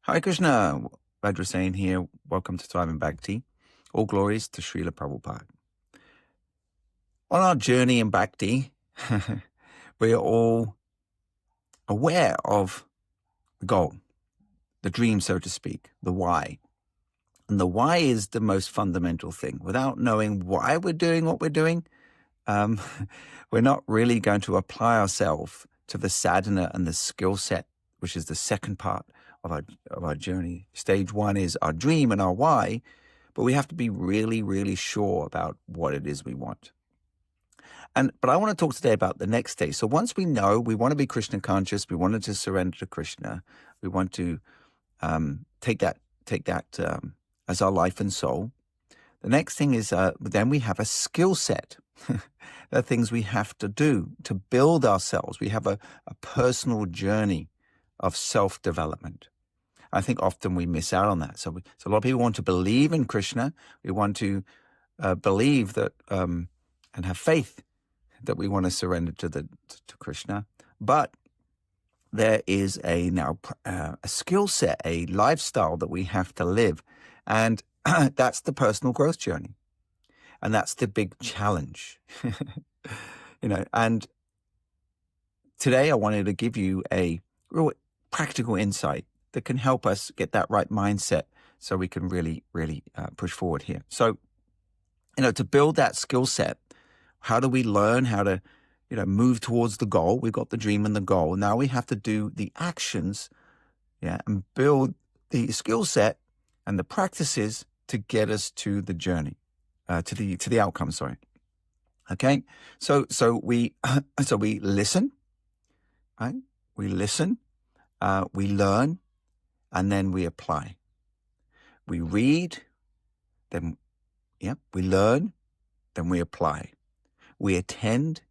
Hare Krishna, Bhadrasena here. Welcome to TiB Bhakti. All glories to Srila Prabhupada. On our journey in Bhakti, we are all aware of the goal, the dream, so to speak, the why. And the why is the most fundamental thing. Without knowing why we're doing what we're doing, we're not really going to apply ourselves to the sadhana and the skill set, which is the second part of our journey. Stage one is our dream and our why, but we have to be really, really sure about what it is we want. But I want to talk today about the next stage. So once we know we want to be Krishna conscious, we wanted to surrender to Krishna, we want to take that as our life and soul. The next thing is then we have a skill set. There are things we have to do to build ourselves. We have a personal journey of self-development. I think often we miss out on that. So a lot of people want to believe in Krishna. We want to believe that and have faith that we want to surrender to Krishna. But there is a skill set, a lifestyle that we have to live. And that's the personal growth journey. And that's the big challenge. And today I wanted to give you a real practical insight that can help us get that right mindset so we can really, really push forward here. So, to build that skill set, how do we learn how to, move towards the goal? We've got the dream and the goal. Now we have to do the actions, and build the skill set and the practices to get us to the journey, to the outcome. Sorry. Okay. So we listen, right? We listen, we learn, and then we apply. We read, then we learn, then we apply. We attend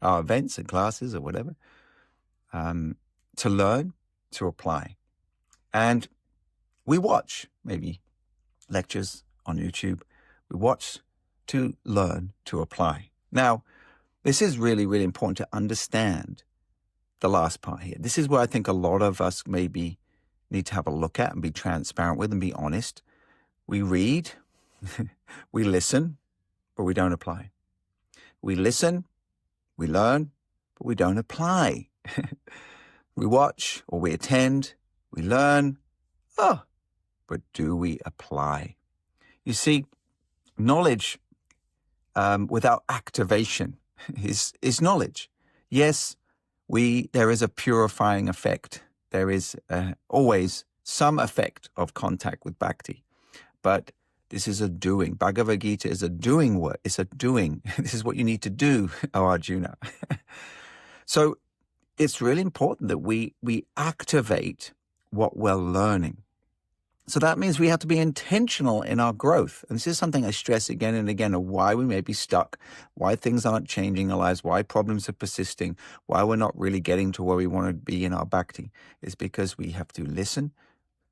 our events and classes or whatever, to learn, to apply. And we watch maybe lectures on YouTube. We watch to learn, to apply. Now, this is really, really important to understand the last part here. This is where I think a lot of us maybe need to have a look at and be transparent with and be honest. We read, we listen, but we don't apply. We listen, we learn, but we don't apply. We watch or we attend, we learn, but do we apply? You see, knowledge without activation is knowledge. Yes, there is a purifying effect. There is always some effect of contact with Bhakti, but this is a doing. Bhagavad Gita is a doing word. It's a doing. This is what you need to do, O Arjuna. So it's really important that we activate what we're learning. So that means we have to be intentional in our growth. And this is something I stress again and again of why we may be stuck, why things aren't changing in our lives, why problems are persisting, why we're not really getting to where we want to be in our Bhakti. Is because we have to listen,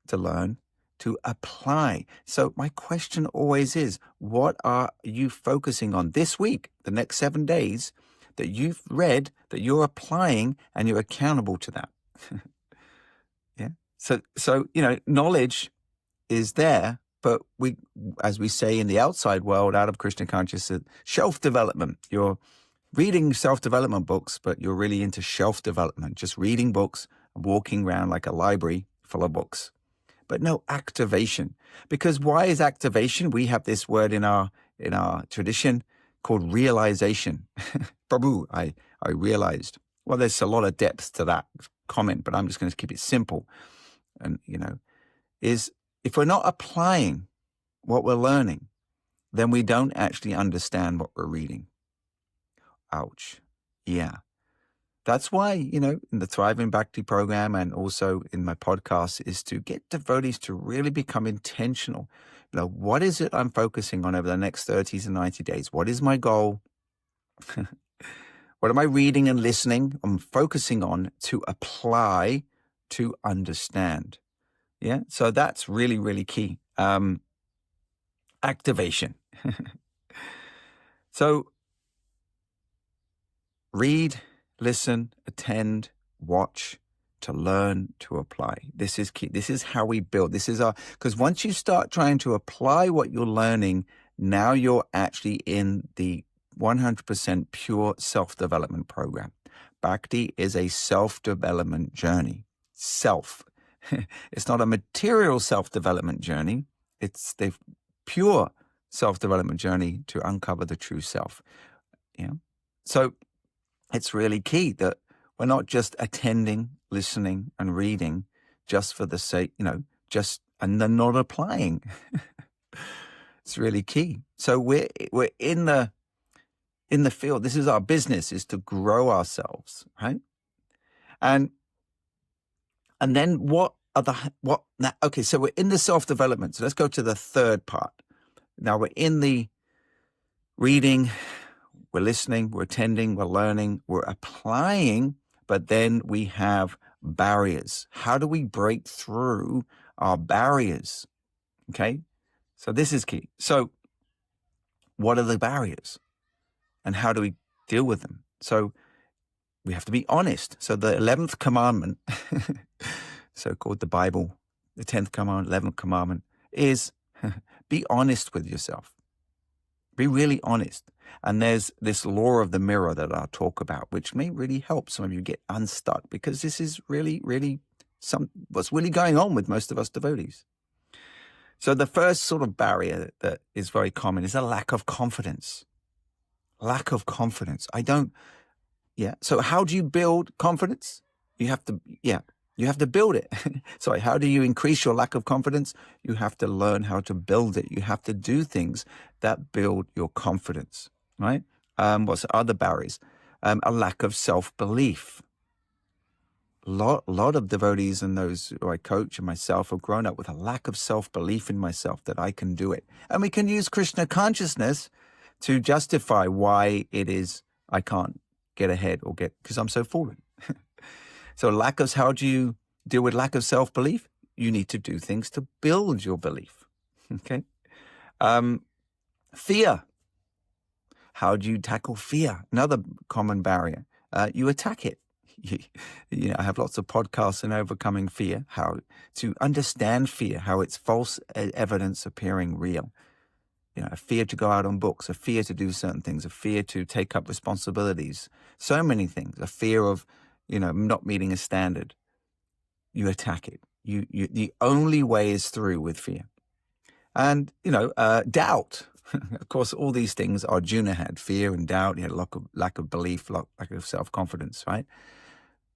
to learn, to apply. So my question always is, what are you focusing on this week, the next 7 days, that you've read, that you're applying, and you're accountable to that? So knowledge is there, but we, as we say in the outside world, out of Krishna consciousness, shelf development. You're reading self-development books, but you're really into shelf development, just reading books, walking around like a library full of books. But no activation. Because why is activation? We have this word in our tradition called realization. Prabhu, I realized. Well, there's a lot of depth to that comment, but I'm just going to keep it simple. And, is if we're not applying what we're learning, then we don't actually understand what we're reading. Ouch. Yeah. That's why, in the TiB Bhakti program and also in my podcast is to get devotees to really become intentional. What is it I'm focusing on over the next 30 to 90 days? What is my goal? What am I reading and listening? I'm focusing on to apply, to understand. Yeah. So that's really, really key. Activation. So read, listen, attend, watch, to learn to apply. This is key. This is how we build. This is because once you start trying to apply what you're learning, now you're actually in the 100% pure self-development program. Bhakti is a self-development journey. It's not a material self-development journey. It's the pure self-development journey to uncover the true self. So it's really key that we're not just attending, listening, and reading just for the sake, and then not applying. It's really key. So we're in the field. This is our business, is to grow ourselves, right? And then okay, so we're in the self-development. So let's go to the third part. Now we're in the reading, we're listening, we're attending, we're learning, we're applying, but then we have barriers. How do we break through our barriers? Okay, so this is key. So what are the barriers? And how do we deal with them? So we have to be honest. So the 11th commandment, so-called the Bible, the 10th commandment, 11th commandment, is be honest with yourself. Be really honest. And there's this law of the mirror that I'll talk about, which may really help some of you get unstuck, because this is really, really what's really going on with most of us devotees. So the first sort of barrier that is very common is a lack of confidence. Lack of confidence. So how do you build confidence? You have to build it. Sorry, how do you increase your lack of confidence? You have to learn how to build it. You have to do things that build your confidence, right? What's the other barriers? A lack of self-belief. A lot of devotees and those who I coach and myself have grown up with a lack of self-belief in myself that I can do it. And we can use Krishna consciousness to justify why it is I can't get ahead because I'm so fallen. So how do you deal with lack of self-belief? You need to do things to build your belief. Okay. Fear. How do you tackle fear? Another common barrier. You attack it. I have lots of podcasts on overcoming fear, how to understand fear, how it's false evidence appearing real. A fear to go out on books, a fear to do certain things, a fear to take up responsibilities, so many things, a fear of, not meeting a standard. You attack it. The only way is through with fear. And, doubt. Of course, all these things Arjuna had, fear and doubt. He had lack of belief, lack of self-confidence, right?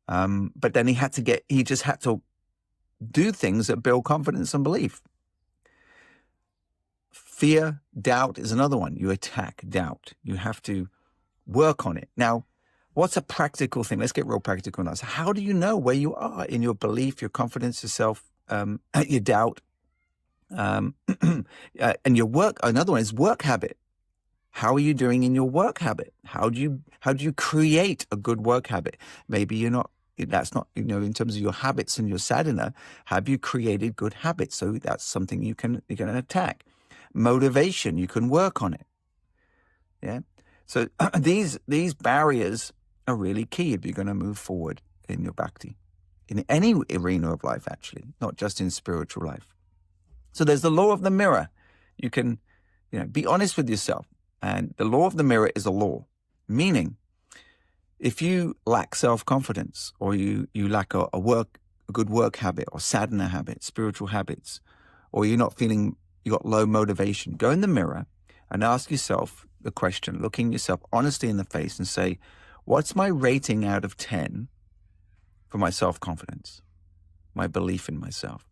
But then he just had to do things that build confidence and belief. Fear, doubt is another one. You attack doubt. You have to work on it. Now, what's a practical thing? Let's get real practical now. So how do you know where you are in your belief, your confidence, yourself, your doubt, and your work? Another one is work habit. How are you doing in your work habit? How do you create a good work habit? Maybe that's not, in terms of your habits and your sadhana, have you created good habits? So that's something you can attack. Motivation, you can work on it. Yeah. So these barriers are really key if you're going to move forward in your bhakti, in any arena of life, actually, not just in spiritual life. So there's the law of the mirror. You can, be honest with yourself. And the law of the mirror is a law, meaning if you lack self-confidence, or you lack a good work habit or sadhana habit, spiritual habits, or you're not feeling you got low motivation, go in the mirror and ask yourself the question, looking yourself honestly in the face and say, what's my rating out of 10 for my self-confidence, my belief in myself?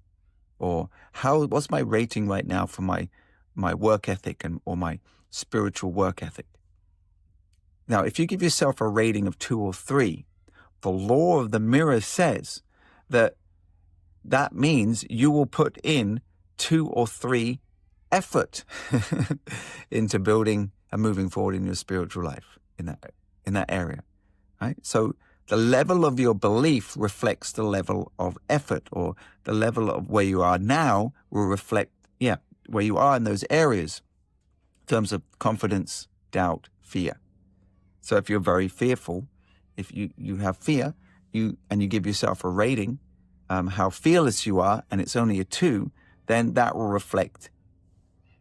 Or what's my rating right now for my work ethic or my spiritual work ethic? Now, if you give yourself a rating of 2 or 3, the law of the mirror says that means you will put in 2 or 3 effort into building and moving forward in your spiritual life in that area, right? So the level of your belief reflects the level of effort, or the level of where you are now will reflect, where you are in those areas in terms of confidence, doubt, fear. So if you're very fearful, if you have fear, you give yourself a rating, how fearless you are, and it's only a 2, then that will reflect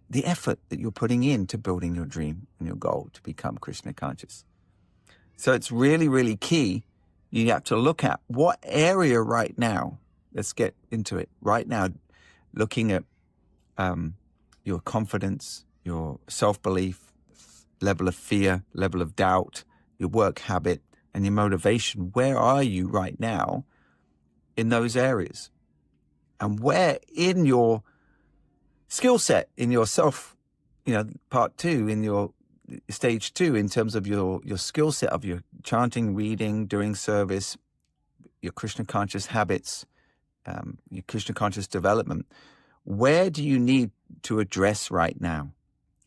the effort that you're putting into building your dream and your goal to become Krishna conscious. So it's really, really key. You have to look at what area right now, let's get into it right now, looking at your confidence, your self-belief, level of fear, level of doubt, your work habit, and your motivation. Where are you right now in those areas? And where in your skill set, in your self, part 2, in your stage 2, in terms of your skill set of your chanting, reading, doing service, your Krishna conscious habits, your Krishna conscious development, where do you need to address right now?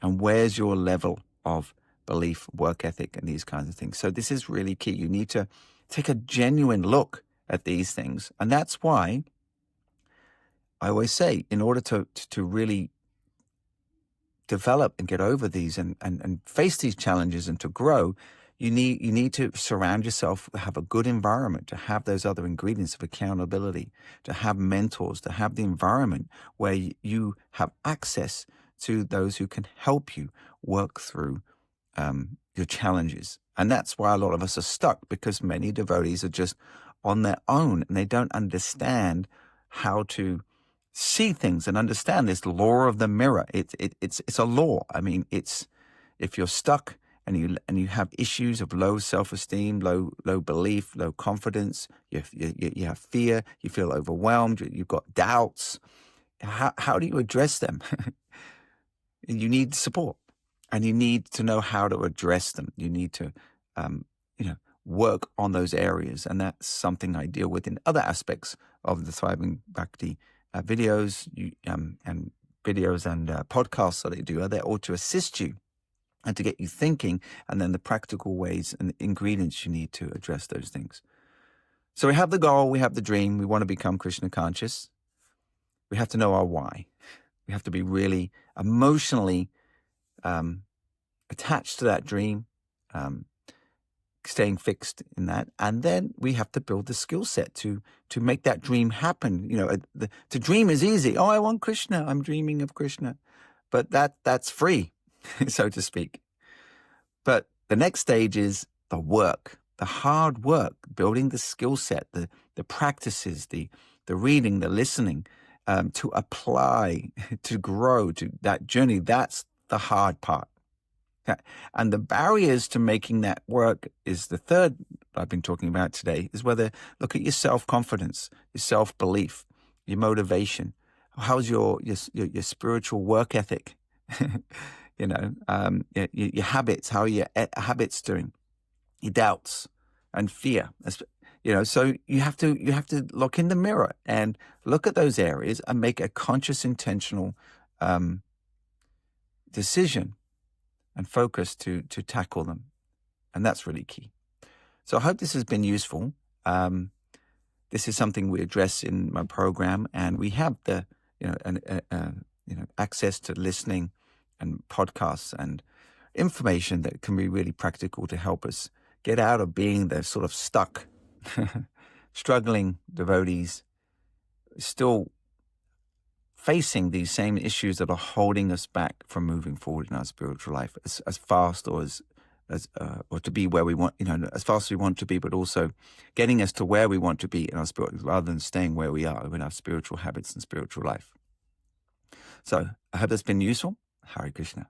And where's your level of belief, work ethic, and these kinds of things? So this is really key. You need to take a genuine look at these things. And that's why I always say, in order to really develop and get over these and face these challenges and to grow, you need to surround yourself, have a good environment, to have those other ingredients of accountability, to have mentors, to have the environment where you have access to those who can help you work through your challenges. And that's why a lot of us are stuck, because many devotees are just on their own and they don't understand how to see things and understand this law of the mirror. It's a law. I mean, it's, if you're stuck and you have issues of low self-esteem, low belief, low confidence, you have fear, you feel overwhelmed, you've got doubts, how do you address them? You need support, and you need to know how to address them. You need to work on those areas, and that's something I deal with in other aspects of the Thriving Bhakti videos and videos and podcasts that I do. Are there all to assist you and to get you thinking, and then the practical ways and the ingredients you need to address those things. So we have the goal, we have the dream, we want to become Krishna conscious. We have to know our why. We have to be really emotionally attached to that dream, staying fixed in that. And then we have to build the skill set to make that dream happen. To dream is easy. Oh, I want Krishna. I'm dreaming of Krishna. But that's free, so to speak. But the next stage is the work, the hard work, building the skill set, the practices, the reading, the listening, to apply, to grow, to that journey. That's the hard part. And the barriers to making that work is the third I've been talking about today, is whether look at your self-confidence, your self-belief, your motivation. How's your spiritual work ethic? Your habits, how are your habits doing? Your doubts and fear. So you have to look in the mirror and look at those areas and make a conscious, intentional decision and focus to tackle them. And that's really key. So I hope this has been useful. This is something we address in my program, and we have the access to listening and podcasts and information that can be really practical to help us get out of being the sort of stuck, struggling devotees, still facing these same issues that are holding us back from moving forward in our spiritual life as fast or or to be where we want, as fast as we want to be, but also getting us to where we want to be in our spirit, rather than staying where we are in our spiritual habits and spiritual life. So I hope that's been useful. Hare Krishna.